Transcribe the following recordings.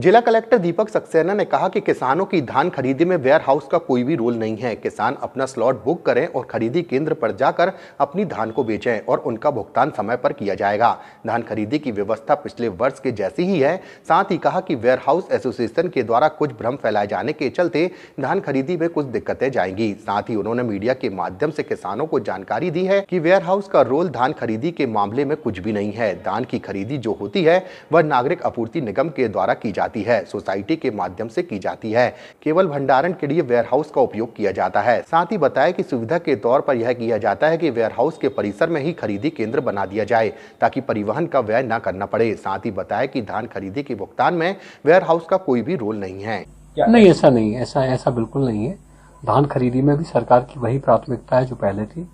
जिला कलेक्टर दीपक सक्सेना ने कहा कि किसानों की धान खरीदी में वेयर हाउस का कोई भी रोल नहीं है। किसान अपना स्लॉट बुक करें और खरीदी केंद्र पर जाकर अपनी धान को बेचें और उनका भुगतान समय पर किया जाएगा। धान खरीदी की व्यवस्था पिछले वर्ष के जैसी ही है। साथ ही कहा कि वेयर हाउस एसोसिएशन के द्वारा कुछ भ्रम फैलाए जाने के चलते धान खरीदी में कुछ दिक्कतें जाएंगी। साथ ही उन्होंने मीडिया के माध्यम से किसानों को जानकारी दी है कि वेयर हाउस का रोल धान खरीदी के मामले में कुछ भी नहीं है। धान की खरीदी जो होती है वह नागरिक आपूर्ति निगम के द्वारा की जाती है, सोसाइटी के माध्यम से की जाती है। केवल भंडारण के लिए वेयर हाउस का उपयोग किया जाता है। साथ ही बताया कि सुविधा के तौर पर यह किया जाता है कि वेयर हाउस के परिसर में ही खरीदी केंद्र बना दिया जाए ताकि परिवहन का व्यय न करना पड़े। साथ ही बताया कि धान खरीदी के भुगतान में वेयर हाउस का कोई भी रोल नहीं है। नहीं, ऐसा नहीं, ऐसा बिल्कुल नहीं है। धान खरीदी में भी सरकार की वही प्राथमिकता है जो पहले थी।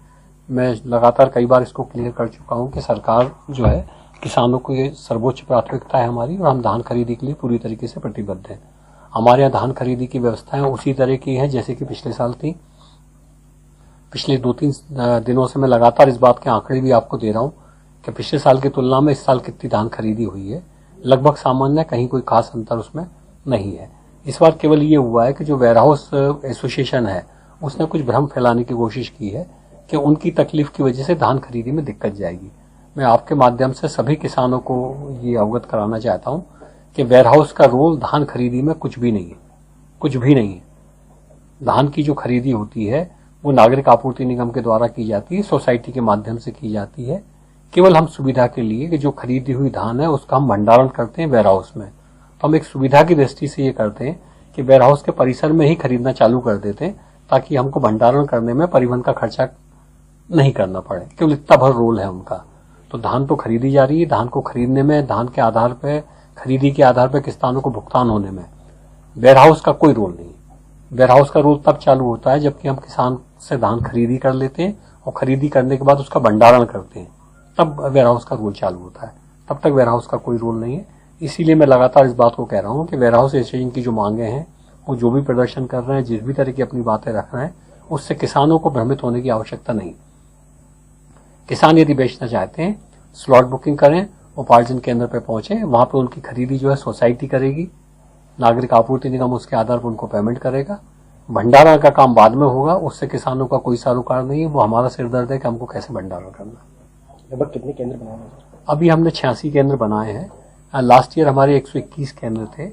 मैं लगातार कई बार इसको क्लियर कर चुका हूं कि सरकार जो है किसानों को ये सर्वोच्च प्राथमिकता है हमारी, और हम धान खरीदी के लिए पूरी तरीके से प्रतिबद्ध हैं। हमारे यहाँ धान खरीदी की व्यवस्थाएं उसी तरह की हैं जैसे कि पिछले साल थी। पिछले 2-3 दिनों से मैं लगातार इस बात के आंकड़े भी आपको दे रहा हूं कि पिछले साल की तुलना में इस साल कितनी धान खरीदी हुई है। लगभग सामान्य, कहीं कोई खास अंतर उसमें नहीं है। इस बार केवल ये हुआ है कि जो वेयर हाउस एसोसिएशन है उसने कुछ भ्रम फैलाने की कोशिश की है कि उनकी तकलीफ की वजह से धान खरीदी में दिक्कत जाएगी। मैं आपके माध्यम से सभी किसानों को ये अवगत कराना चाहता हूं कि वेयर हाउस का रोल धान खरीदी में कुछ भी नहीं है, कुछ भी नहीं है। धान की जो खरीदी होती है वो नागरिक आपूर्ति निगम के द्वारा की जाती है, सोसाइटी के माध्यम से की जाती है। केवल हम सुविधा के लिए कि जो खरीदी हुई धान है उसका हम भंडारण करते हैं वेयर हाउस में, तो हम एक सुविधा की दृष्टि से ये करते हैं कि वेयर हाउस के परिसर में ही खरीदना चालू कर देते हैं ताकि हमको भंडारण करने में परिवहन का खर्चा नहीं करना पड़े। केवल इतना भर रोल है उनका। तो धान तो खरीदी जा रही है, धान को खरीदने में, धान के आधार पर, खरीदी के आधार पर किसानों को भुगतान होने में वेयर हाउस का कोई रोल नहीं। वेयर हाउस का रोल तब चालू होता है जबकि हम किसान से धान खरीदी कर लेते हैं और खरीदी करने के बाद उसका भंडारण करते हैं, तब वेयर हाउस का रोल चालू होता है। तब तक वेयर हाउस का कोई रोल नहीं है। इसीलिए मैं लगातार इस बात को कह रहा हूं कि वेयर हाउस एसोसिएशन की जो मांगे हैं, वो जो भी प्रदर्शन कर रहे हैं, जिस भी तरह की अपनी बातें रख रहे हैं, उससे किसानों को भ्रमित होने की आवश्यकता नहीं। किसान यदि बेचना चाहते हैं, स्लॉट बुकिंग करें, उपार्जन केंद्र पे पहुंचे, वहां पे उनकी खरीदी जो है सोसाइटी करेगी, नागरिक आपूर्ति निगम उसके आधार पर उनको पेमेंट करेगा। भंडारण का काम बाद में होगा, उससे किसानों का कोई सरोकार नहीं है। वो हमारा सिरदर्द है कि हमको कैसे भंडारण करना। लगभग कितने केंद्र बनाए हैं? अभी हमने 86 केंद्र बनाए हैं। लास्ट ईयर हमारे 121 केंद्र थे।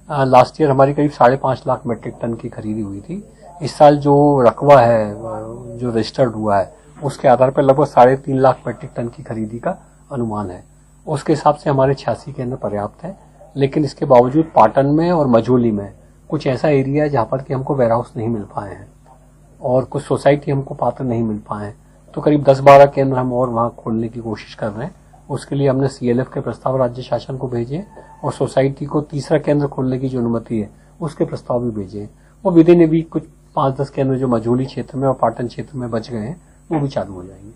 लास्ट ईयर हमारी करीब 5.5 लाख मीट्रिक टन की खरीदी हुई थी। इस साल जो रकबा है, जो रजिस्टर्ड हुआ है, उसके आधार पर लगभग 3.5 लाख मीट्रिक टन की खरीदी का अनुमान है। उसके हिसाब से हमारे 86 केंद्र पर्याप्त है। लेकिन इसके बावजूद पाटन में और मझोली में कुछ ऐसा एरिया है जहां पर कि हमको वेयर हाउस नहीं मिल पाए हैं और कुछ सोसाइटी हमको पात्र नहीं मिल पाए हैं। तो करीब 10-12 केंद्र हम और वहां खोलने की कोशिश कर रहे हैं। उसके लिए हमने CLF के प्रस्ताव राज्य शासन को भेजे और सोसाइटी को तीसरा केंद्र खोलने की जो अनुमति है उसके प्रस्ताव भी भेजे। वो विदिन ए वीक कुछ 5-10 केंद्र जो मझोली क्षेत्र में और पाटन क्षेत्र में बच गए हैं वो भी चालू हो जाएंगे।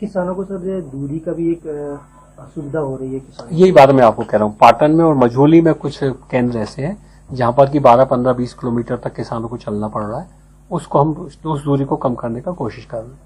किसानों को सर दूरी का भी एक असुविधा हो रही है किसानों, यही बात मैं आपको कह रहा हूँ। पाटन में और मझोली में कुछ केंद्र ऐसे हैं जहां पर कि 12, 15, 20 किलोमीटर तक किसानों को चलना पड़ रहा है। उसको हम उस दूरी को कम करने का कोशिश कर रहे हैं।